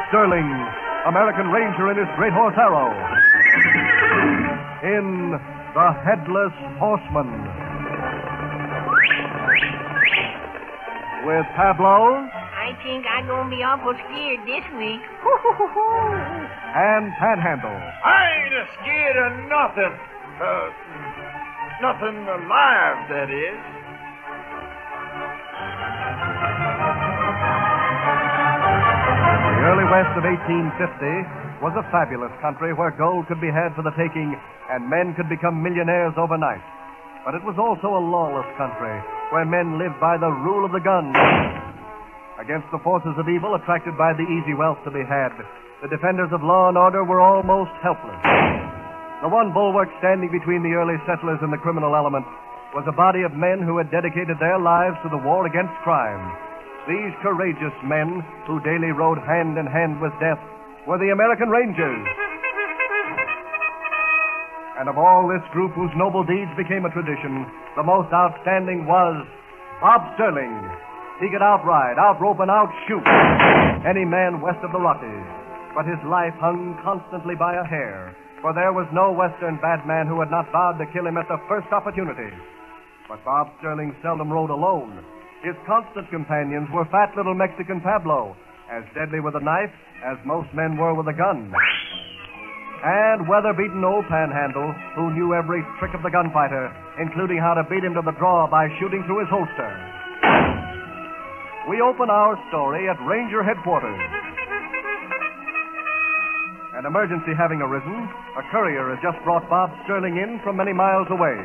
Sterling, American Ranger in his great horse Arrow. In The Headless Horseman. With Pablo. I think I'm going to be awful scared this week. And Panhandle. I ain't scared of nothing. Nothing alive, that is. The early West of 1850 was a fabulous country where gold could be had for the taking and men could become millionaires overnight. But it was also a lawless country where men lived by the rule of the gun. Against the forces of evil attracted by the easy wealth to be had, the defenders of law and order were almost helpless. The one bulwark standing between the early settlers and the criminal element was a body of men who had dedicated their lives to the war against crime. These courageous men, who daily rode hand in hand with death, were the American Rangers. And of all this group whose noble deeds became a tradition, the most outstanding was Bob Sterling. He could outride, outrope, and outshoot any man west of the Rockies. But his life hung constantly by a hair, for there was no Western bad man who had not vowed to kill him at the first opportunity. But Bob Sterling seldom rode alone. His constant companions were fat little Mexican Pablo, as deadly with a knife as most men were with a gun. And weather-beaten old Panhandle, who knew every trick of the gunfighter, including how to beat him to the draw by shooting through his holster. We open our story at Ranger Headquarters. An emergency having arisen, a courier has just brought Bob Sterling in from many miles away.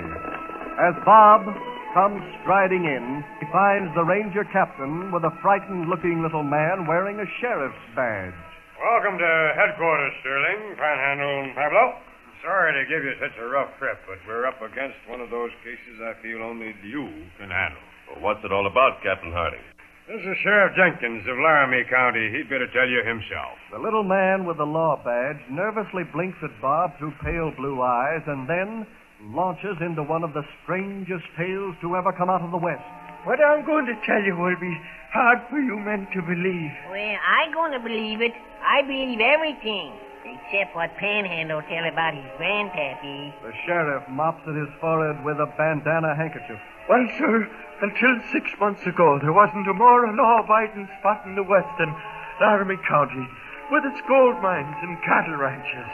As Bob comes striding in, he finds the Ranger captain with a frightened-looking little man wearing a sheriff's badge. Welcome to headquarters, Sterling, Panhandle, and Pablo. Sorry to give you such a rough trip, but we're up against one of those cases I feel only you can handle. Well, what's it all about, Captain Harding? This is Sheriff Jenkins of Laramie County. He'd better tell you himself. The little man with the law badge nervously blinks at Bob through pale blue eyes and then launches into one of the strangest tales to ever come out of the West. What I'm going to tell you will be hard for you men to believe. Well, I'm going to believe it. I believe everything, except what Panhandle tell about his grandpappy. The sheriff mops at his forehead with a bandana handkerchief. Well, sir, until 6 months ago, there wasn't a more law-abiding spot in the West than Laramie County, with its gold mines and cattle ranches.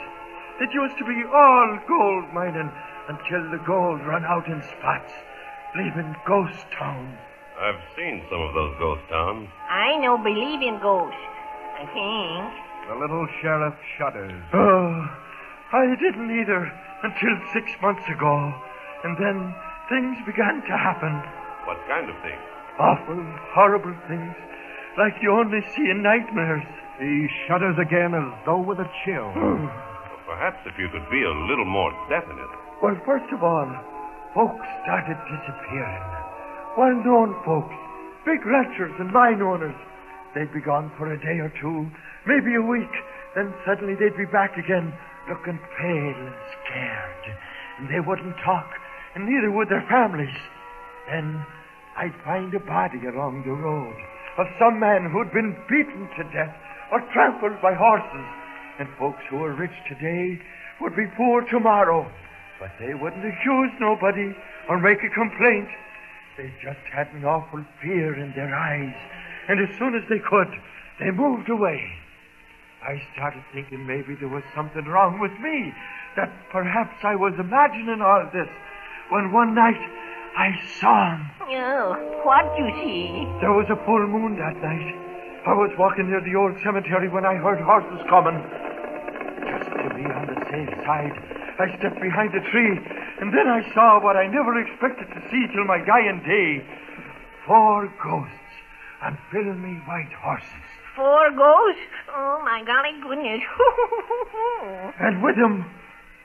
It used to be all gold mining until the gold run out in spots, leaving ghost towns. I've seen some of those ghost towns. I no believe in ghosts, I think. The little sheriff shudders. Oh, I didn't either until 6 months ago. And then things began to happen. What kind of things? Awful, horrible things, like you only see in nightmares. He shudders again as though with a chill. Well, perhaps if you could be a little more definite. Well, first of all, folks started disappearing. Well-known folks, big ranchers and mine owners. They'd be gone for a day or two, maybe a week. Then suddenly they'd be back again, looking pale and scared. And they wouldn't talk, and neither would their families. Then I'd find a body along the road of some man who'd been beaten to death or trampled by horses. And folks who were rich today would be poor tomorrow. But they wouldn't accuse nobody or make a complaint. They just had an awful fear in their eyes. And as soon as they could, they moved away. I started thinking maybe there was something wrong with me, that perhaps I was imagining all this, when one night I saw him. Oh, what'd you see? There was a full moon that night. I was walking near the old cemetery when I heard horses coming. Just to be on the safe side, I stepped behind a tree, and then I saw what I never expected to see till my dying day. 4 ghosts on filmy white horses. 4 ghosts? Oh, my golly goodness. And with them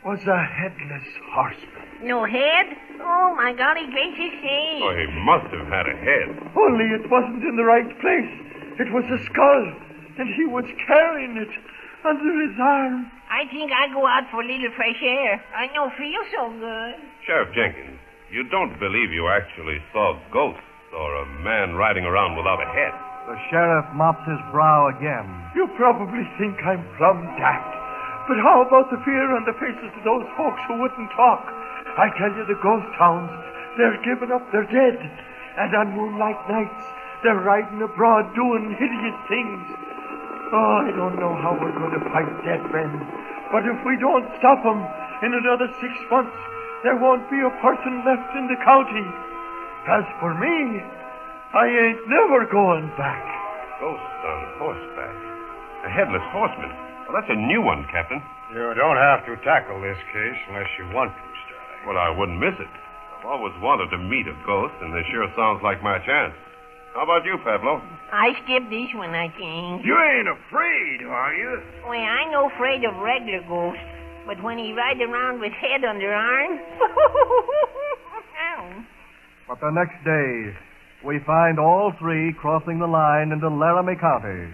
was a headless horseman. No head? Oh, my golly gracious sakes. Oh, he must have had a head. Only it wasn't in the right place. It was a skull, and he was carrying it under his arm. I think I'll go out for a little fresh air. I don't feel so good. Sheriff Jenkins, you don't believe you actually saw ghosts or a man riding around without a head? The sheriff mops his brow again. You probably think I'm plumb daft. But how about the fear on the faces of those folks who wouldn't talk? I tell you, the ghost towns, they're giving up their dead. And on moonlight nights, they're riding abroad doing hideous things. Oh, I don't know how we're going to fight dead men. But if we don't stop them, in another 6 months, there won't be a person left in the county. As for me, I ain't never going back. Ghost on horseback. A headless horseman. Well, that's a new one, Captain. You don't have to tackle this case unless you want to, Sterling. Well, I wouldn't miss it. I've always wanted to meet a ghost, and this sure sounds like my chance. How about you, Pablo? I skipped this one, I think. You ain't afraid, are you? Well, I'm no afraid of regular ghosts, but when he rides around with head under arm... But the next day, we find all three crossing the line into Laramie County.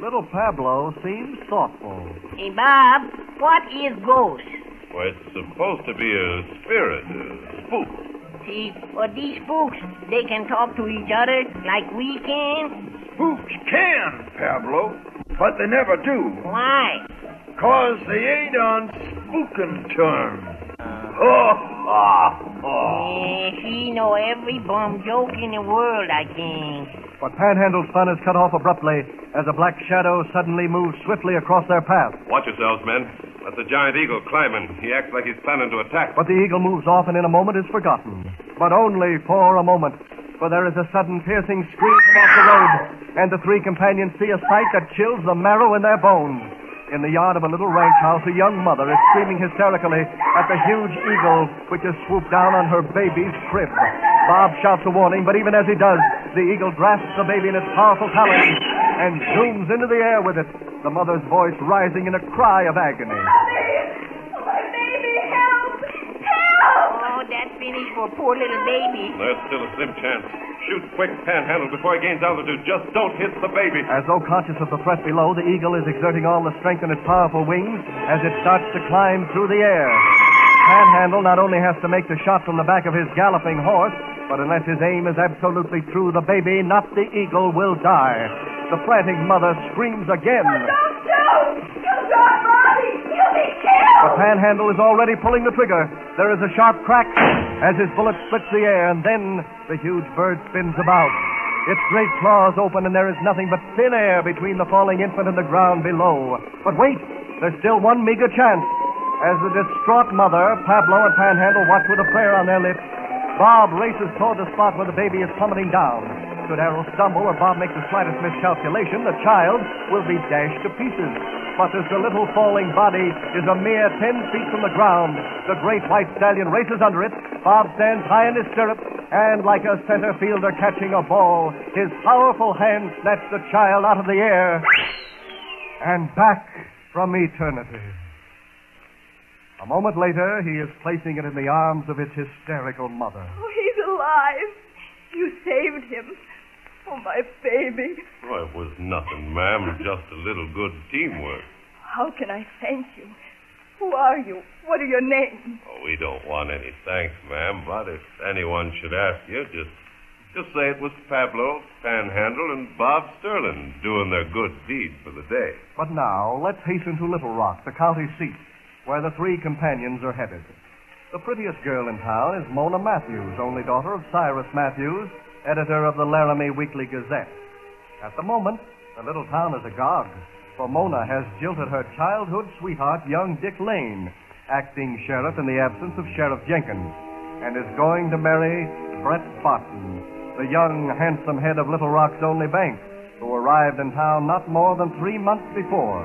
Little Pablo seems thoughtful. Hey, Bob, what is ghost? Well, it's supposed to be a spirit, a spook. See, but these spooks, they can talk to each other like we can. Spooks can, Pablo, but they never do. Why? 'Cause they ain't on spooking terms. He know every bum joke in the world, I think. But Panhandle's fun is cut off abruptly as a black shadow suddenly moves swiftly across their path. Watch yourselves, men. That's a giant eagle climbing. He acts like he's planning to attack. But the eagle moves off and in a moment is forgotten. But only for a moment. For there is a sudden piercing scream from off the road, and the three companions see a sight that chills the marrow in their bones. In the yard of a little ranch house, a young mother is screaming hysterically at the huge eagle which has swooped down on her baby's crib. Bob shouts a warning, but even as he does, the eagle grasps the baby in its powerful talons and zooms into the air with it, the mother's voice rising in a cry of agony. My baby, help! Help! Oh, that's finished for poor little baby. There's still a slim chance. Shoot quick, Panhandle, before he gains altitude. Just don't hit the baby. As though conscious of the threat below, the eagle is exerting all the strength in its powerful wings as it starts to climb through the air. Panhandle not only has to make the shot from the back of his galloping horse, but unless his aim is absolutely true, the baby, not the eagle, will die. The frantic mother screams again. Don't shoot! You'll drop Bobby! You'll be killed! But Panhandle is already pulling the trigger. There is a sharp crack as his bullet splits the air, and then the huge bird spins about. Its great claws open, and there is nothing but thin air between the falling infant and the ground below. But wait, there's still one meager chance. As the distraught mother, Pablo, and Panhandle watch with a prayer on their lips, Bob races toward the spot where the baby is plummeting down. Should Errol stumble or Bob make the slightest miscalculation, the child will be dashed to pieces. But as the little falling body is a mere 10 feet from the ground, the great white stallion races under it. Bob stands high in his stirrups, and like a center fielder catching a ball, his powerful hand snatched the child out of the air and back from eternity. A moment later, he is placing it in the arms of its hysterical mother. Oh, he's alive. You saved him. Oh, my baby. Oh, it was nothing, ma'am. Just a little good teamwork. How can I thank you? Who are you? What are your names? Oh, we don't want any thanks, ma'am, but if anyone should ask you, just say it was Pablo, Panhandle, and Bob Sterling doing their good deed for the day. But now, let's hasten to Little Rock, the county seat, where the three companions are headed. The prettiest girl in town is Mona Matthews, only daughter of Cyrus Matthews, editor of the Laramie Weekly Gazette. At the moment, the little town is agog, for Mona has jilted her childhood sweetheart, young Dick Lane, acting sheriff in the absence of Sheriff Jenkins, and is going to marry Brett Barton, the young, handsome head of Little Rock's only bank, who arrived in town not more than 3 months before.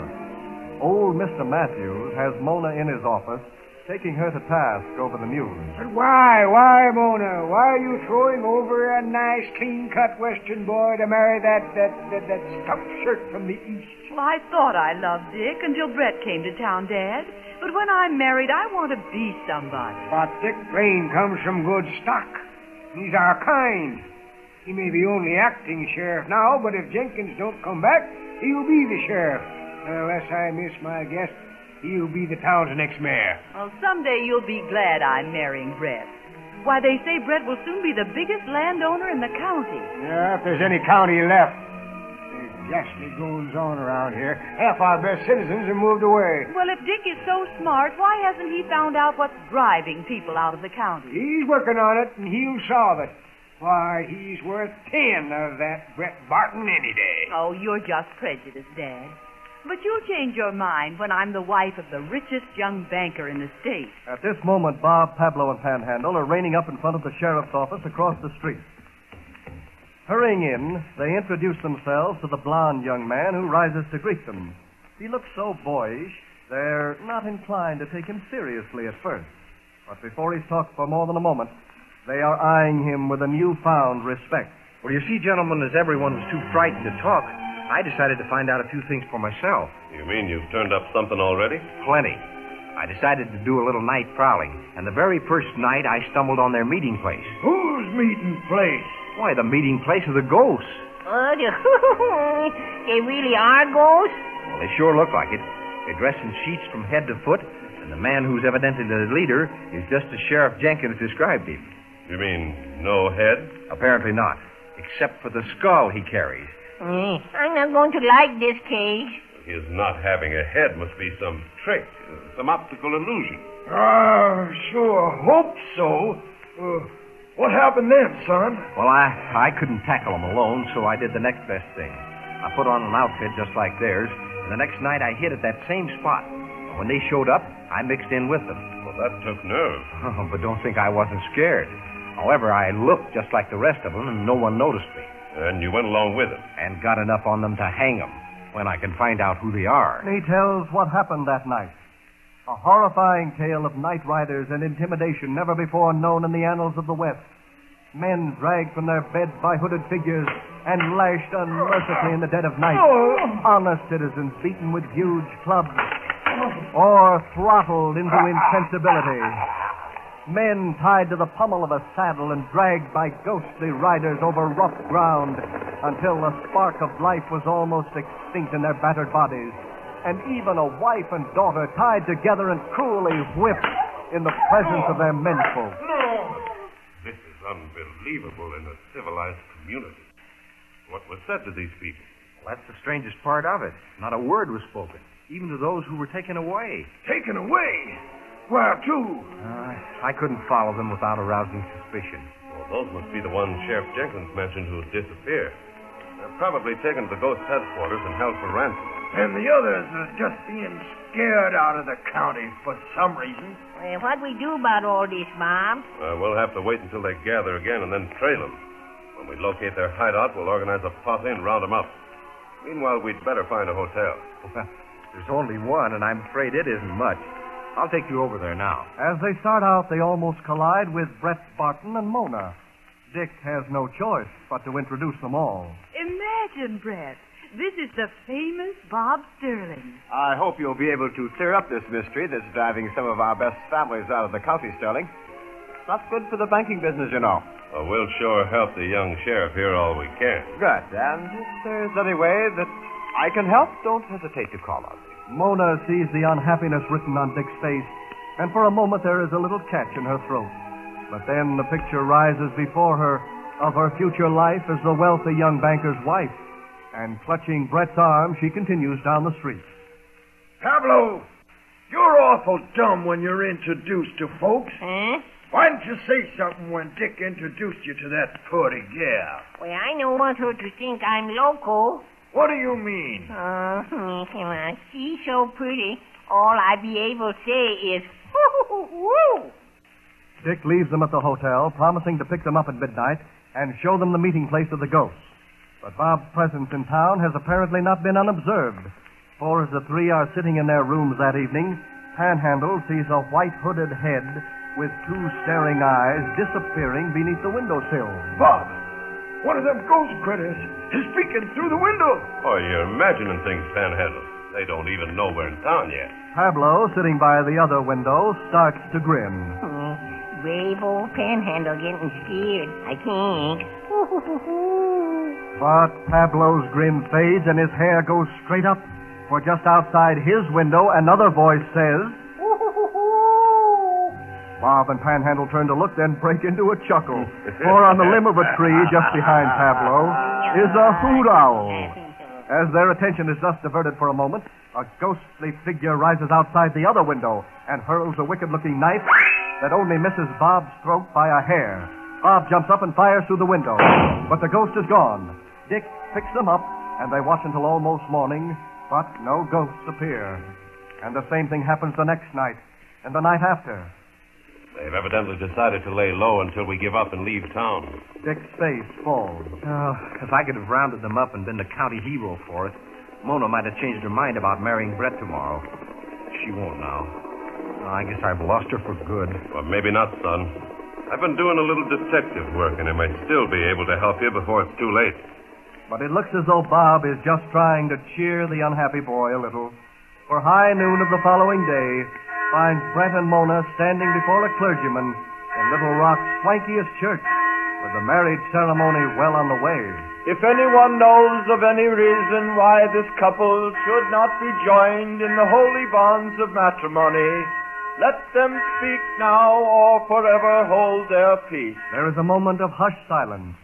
Old Mr. Matthews has Mona in his office, taking her to task over the news. But why, Mona? Why are you throwing over a nice, clean-cut Western boy to marry that stuffed shirt from the East? Well, I thought I loved Dick until Brett came to town, Dad. But when I'm married, I want to be somebody. But Dick Blaine comes from good stock. He's our kind. He may be only acting sheriff now, but if Jenkins don't come back, he'll be the sheriff. Unless I miss my guess, he'll be the town's next mayor. Well, someday you'll be glad I'm marrying Brett. Why, they say Brett will soon be the biggest landowner in the county. Yeah, if there's any county left. There's ghastly goings on around here. Half our best citizens have moved away. Well, if Dick is so smart, why hasn't he found out what's driving people out of the county? He's working on it, and he'll solve it. Why, he's worth 10 of that Brett Barton any day. Oh, you're just prejudiced, Dad. But you'll change your mind when I'm the wife of the richest young banker in the state. At this moment, Bob, Pablo, and Panhandle are reining up in front of the sheriff's office across the street. Hurrying in, they introduce themselves to the blond young man who rises to greet them. He looks so boyish, they're not inclined to take him seriously at first. But before he's talked for more than a moment, they are eyeing him with a newfound respect. Well, you see, gentlemen, as everyone was too frightened to talk, I decided to find out a few things for myself. You mean you've turned up something already? Plenty. I decided to do a little night prowling, and the very first night I stumbled on their meeting place. Whose meeting place? Why, the meeting place of the ghosts. Oh, they really are ghosts? Well, they sure look like it. They're dressed in sheets from head to foot, and the man who's evidently the leader is just as Sheriff Jenkins described him. You mean no head? Apparently not, except for the skull he carries. I'm not going to like this cage. His not having a head must be some trick, some optical illusion. Sure hope so. What happened then, son? Well, I couldn't tackle them alone, so I did the next best thing. I put on an outfit just like theirs, and the next night I hid at that same spot. When they showed up, I mixed in with them. Well, that took nerve. But don't think I wasn't scared. However, I looked just like the rest of them, and no one noticed me. And you went along with them? And got enough on them to hang them, when I can find out who they are. He tells what happened that night. A horrifying tale of night riders and intimidation never before known in the annals of the West. Men dragged from their beds by hooded figures and lashed unmercifully in the dead of night. Honest citizens beaten with huge clubs or throttled into insensibility. Men tied to the pommel of a saddle and dragged by ghostly riders over rough ground until the spark of life was almost extinct in their battered bodies. And even a wife and daughter tied together and cruelly whipped in the presence of their menfolk. This is unbelievable in a civilized community. What was said to these people? Well, that's the strangest part of it. Not a word was spoken, even to those who were taken away. Taken away? Where to? I couldn't follow them without arousing suspicion. Well, those must be the ones Sheriff Jenkins mentioned who disappeared. They're probably taken to the ghost headquarters and held for ransom. And the others are just being scared out of the county for some reason. Well, what we do about all this, Bob? We'll have to wait until they gather again and then trail them. When we locate their hideout, we'll organize a posse and round them up. Meanwhile, we'd better find a hotel. Well, there's only one, and I'm afraid it isn't much. I'll take you over there now. As they start out, they almost collide with Brett Barton and Mona. Dick has no choice but to introduce them all. Imagine, Brett. This is the famous Bob Sterling. I hope you'll be able to clear up this mystery that's driving some of our best families out of the county, Sterling. It's not good for the banking business, you know. Well, we'll sure help the young sheriff here all we can. Good. And if there's any way that I can help, don't hesitate to call on me. Mona sees the unhappiness written on Dick's face, and for a moment there is a little catch in her throat. But then the picture rises before her of her future life as the wealthy young banker's wife. And clutching Brett's arm, she continues down the street. Pablo, you're awful dumb when you're introduced to folks. Huh? Why didn't you say something when Dick introduced you to that pretty gal? Well, I don't want her to think I'm loco. What do you mean? Oh, come on. She's so pretty. All I be able to say is, woo-hoo-hoo-hoo. Dick leaves them at the hotel, promising to pick them up at midnight and show them the meeting place of the ghosts. But Bob's presence in town has apparently not been unobserved, for as the three are sitting in their rooms that evening, Panhandle sees a white-hooded head with two staring eyes disappearing beneath the windowsill. Bob, one of them ghost critters is peeking through the window. Oh, you're imagining things, Panhandle. They don't even know we're in town yet. Pablo, sitting by the other window, starts to grin. Brave old Panhandle getting scared, I think. But Pablo's grin fades and his hair goes straight up, for just outside his window another voice says, Bob and Panhandle turn to look, then break into a chuckle. For on the limb of a tree just behind Pablo is a hoot owl. As their attention is thus diverted for a moment, a ghostly figure rises outside the other window and hurls a wicked-looking knife that only misses Bob's throat by a hair. Bob jumps up and fires through the window, but the ghost is gone. Dick picks them up, and they watch until almost morning, but no ghosts appear. And the same thing happens the next night and the night after. They've evidently decided to lay low until we give up and leave town. Dick's face falls. If I could have rounded them up and been the county hero for it, Mona might have changed her mind about marrying Brett tomorrow. She won't now. I guess I've lost her for good. Well, maybe not, son. I've been doing a little detective work, and I might still be able to help you before it's too late. But it looks as though Bob is just trying to cheer the unhappy boy a little. For high noon of the following day finds Brett and Mona standing before a clergyman in Little Rock's swankiest church, with the marriage ceremony well on the way. If anyone knows of any reason why this couple should not be joined in the holy bonds of matrimony, let them speak now or forever hold their peace. There is a moment of hushed silence.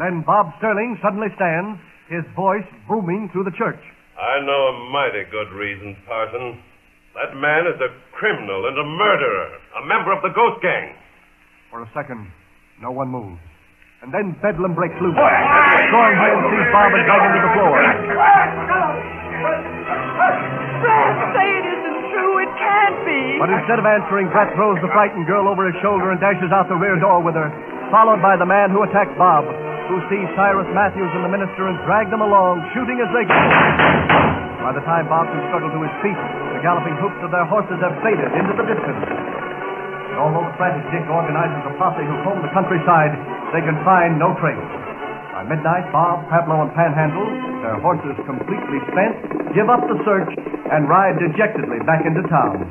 Then Bob Sterling suddenly stands, his voice booming through the church. I know a mighty good reason, Parson. That man is a criminal and a murderer, a member of the ghost gang. For a second, no one moves. And then bedlam breaks loose. A strong hand sees Bob and drag him to the floor. Brett, say it isn't true. It can't be. But instead of answering, Brett throws the frightened girl over his shoulder and dashes out the rear door with her, followed by the man who attacked Bob, who sees Cyrus Matthews and the minister and drag them along, shooting as they go. By the time Bob can struggle to his feet, the galloping hoofs of their horses have faded into the distance. And although the frantic Dick organizes a posse who comb the countryside, they can find no trace. By midnight, Bob, Pablo, and Panhandle, their horses completely spent, give up the search and ride dejectedly back into town.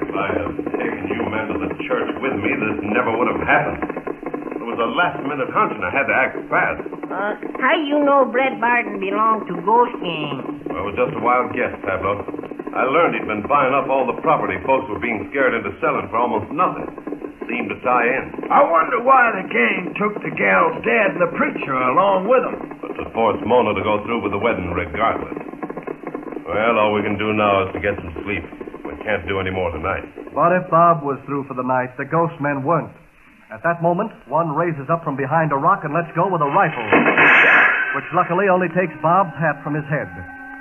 If I had taken you men to the church with me, this never would have happened. It was a last-minute hunch, and I had to act fast. How you know Brett Barton belonged to Ghost Gang? Well, it was just a wild guess, Pablo. I learned he'd been buying up all the property folks were being scared into selling for almost nothing. Seemed to tie in. I wonder why the gang took the gal's dad and the preacher along with them. But to force Mona to go through with the wedding regardless. Well, all we can do now is to get some sleep. We can't do any more tonight. But if Bob was through for the night, the ghost men weren't. At that moment, one raises up from behind a rock and lets go with a rifle, which luckily only takes Bob's hat from his head.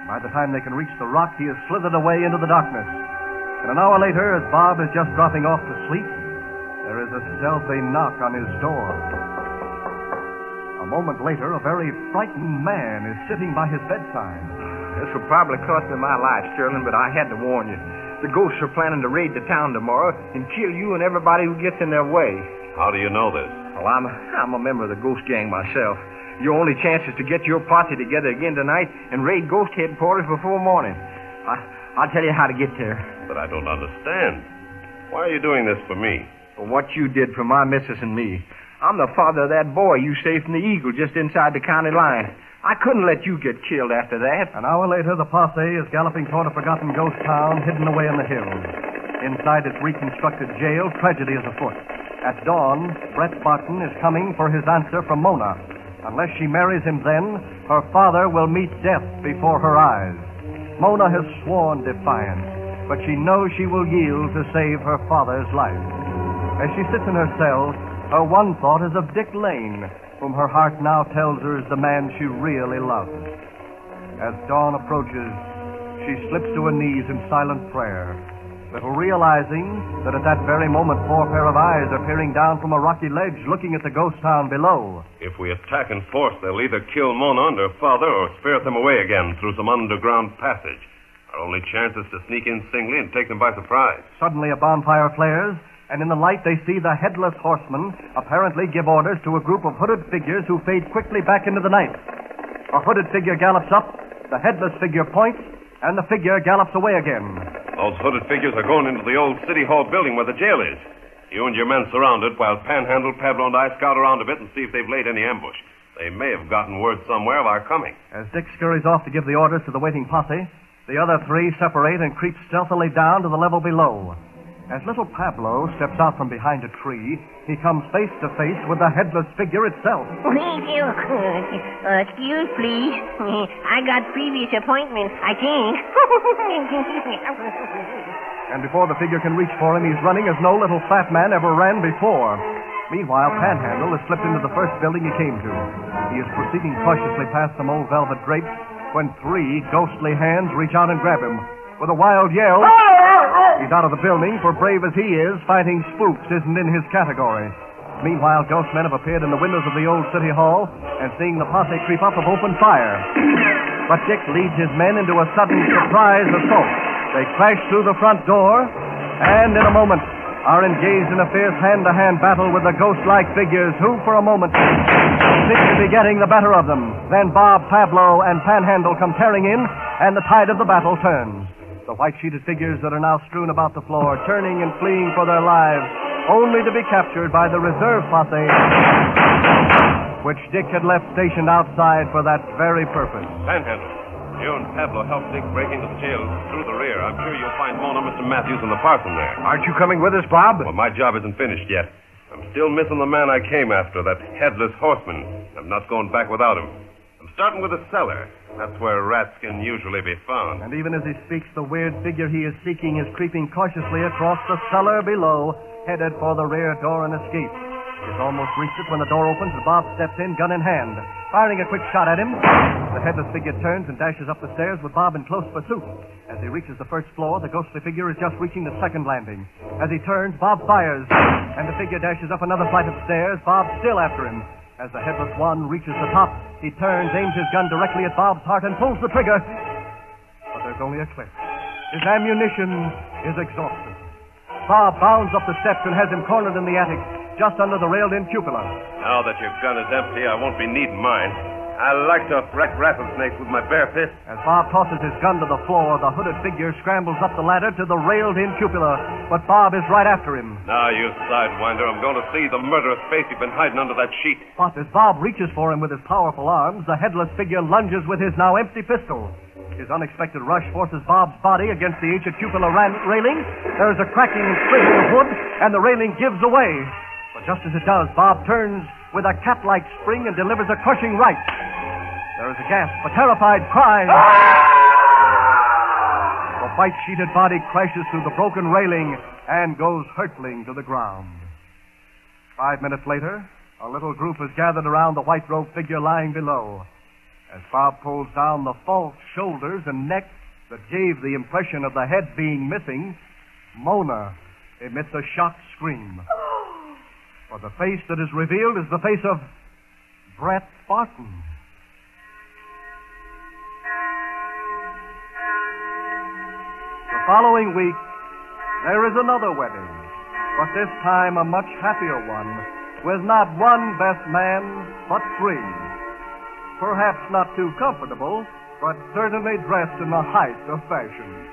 By the time they can reach the rock, he has slithered away into the darkness. And an hour later, as Bob is just dropping off to sleep, there is a stealthy knock on his door. A moment later, a very frightened man is sitting by his bedside. This will probably cost me my life, Sterling, but I had to warn you. The ghosts are planning to raid the town tomorrow and kill you and everybody who gets in their way. How do you know this? Well, I'm a member of the ghost gang myself. Your only chance is to get your posse together again tonight and raid ghost headquarters before morning. I'll tell you how to get there. But I don't understand. Why are you doing this for me? For what you did for my missus and me. I'm the father of that boy you saved from the Eagle just inside the county line. I couldn't let you get killed after that. An hour later, the posse is galloping toward a forgotten ghost town hidden away in the hills. Inside its reconstructed jail, tragedy is afoot. At dawn, Brett Barton is coming for his answer from Mona. Unless she marries him then, her father will meet death before her eyes. Mona has sworn defiance, but she knows she will yield to save her father's life. As she sits in her cell, her one thought is of Dick Lane, whom her heart now tells her is the man she really loves. As dawn approaches, she slips to her knees in silent prayer, little realizing that at that very moment 4 pair of eyes are peering down from a rocky ledge looking at the ghost town below. If we attack in force, they'll either kill Mona and her father or spirit them away again through some underground passage. Our only chance is to sneak in singly and take them by surprise. Suddenly a bonfire flares, and in the light they see the Headless Horseman apparently give orders to a group of hooded figures who fade quickly back into the night. A hooded figure gallops up, the Headless figure points, and the figure gallops away again. Those hooded figures are going into the old city hall building where the jail is. You and your men surround it while Panhandle, Pablo, and I scout around a bit and see if they've laid any ambush. They may have gotten word somewhere of our coming. As Dick scurries off to give the orders to the waiting posse, the other 3 separate and creep stealthily down to the level below. As little Pablo steps out from behind a tree, he comes face to face with the headless figure itself. Excuse, please. I got previous appointment, I think. And before the figure can reach for him, he's running as no little fat man ever ran before. Meanwhile, Panhandle has slipped into the first building he came to. He is proceeding cautiously past some old velvet drapes when 3 ghostly hands reach out and grab him. With a wild yell, he's out of the building, for brave as he is, fighting spooks isn't in his category. Meanwhile, ghost men have appeared in the windows of the old city hall, and seeing the posse creep up, have opened fire. But Dick leads his men into a sudden surprise assault. They crash through the front door, and in a moment are engaged in a fierce hand-to-hand battle with the ghost-like figures who, for a moment, seem to be getting the better of them. Then Bob, Pablo, and Panhandle come tearing in, and the tide of the battle turns. The white-sheeted figures that are now strewn about the floor, turning and fleeing for their lives, only to be captured by the reserve posse, which Dick had left stationed outside for that very purpose. Panhandle, you and Pablo helped Dick break into the jail through the rear. I'm sure you'll find Mona, Mr. Matthews, and the parson there. Aren't you coming with us, Bob? Well, my job isn't finished yet. I'm still missing the man I came after, that Headless Horseman. I'm not going back without him. I'm starting with the cellar. That's where rats can usually be found. And even as he speaks, the weird figure he is seeking is creeping cautiously across the cellar below, headed for the rear door and escape. He's almost reached it when the door opens and Bob steps in, gun in hand. Firing a quick shot at him, the headless figure turns and dashes up the stairs with Bob in close pursuit. As he reaches the first floor, the ghostly figure is just reaching the second landing. As he turns, Bob fires, and the figure dashes up another flight of stairs, Bob still after him. As the headless one reaches the top, he turns, aims his gun directly at Bob's heart, and pulls the trigger. But there's only a click. His ammunition is exhausted. Bob bounds up the steps and has him cornered in the attic, just under the railed-in cupola. Now that your gun is empty, I won't be needing mine. I like to wreck rattlesnakes with my bare fist. As Bob tosses his gun to the floor, the hooded figure scrambles up the ladder to the railed-in cupola, but Bob is right after him. Now, you sidewinder, I'm going to see the murderous face you've been hiding under that sheet. But as Bob reaches for him with his powerful arms, the headless figure lunges with his now empty pistol. His unexpected rush forces Bob's body against the ancient cupola railing. There is a cracking and splitting of wood, and the railing gives away. But just as it does, Bob turns with a cat-like spring and delivers a crushing right. There is a gasp, a terrified cry. The white-sheeted body crashes through the broken railing and goes hurtling to the ground. 5 minutes later, a little group is gathered around the white-robed figure lying below. As Bob pulls down the false shoulders and neck that gave the impression of the head being missing, Mona emits a shocked scream. For the face that is revealed is the face of Brett Barton. The following week, there is another wedding, but this time a much happier one, with not one best man, but 3. Perhaps not too comfortable, but certainly dressed in the height of fashion.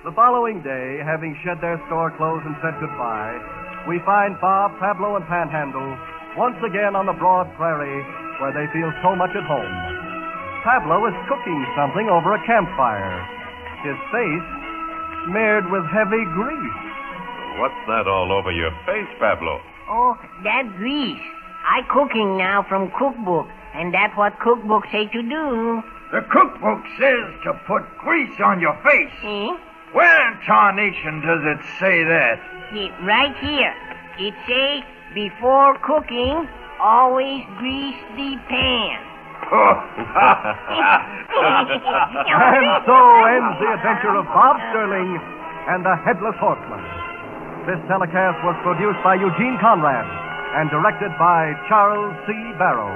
The following day, having shed their store clothes and said goodbye, we find Bob, Pablo, and Panhandle once again on the broad prairie where they feel so much at home. Pablo is cooking something over a campfire, his face smeared with heavy grease. What's that all over your face, Pablo? Oh, that grease. I cooking now from cookbook, and that's what cookbook say to do. The cookbook says to put grease on your face. Eh? Where in tarnation does it say that? Right here. It say, before cooking, always grease the pan. And so ends the adventure of Bob Sterling and the Headless Horseman. This telecast was produced by Eugene Conrad and directed by Charles C. Barrow.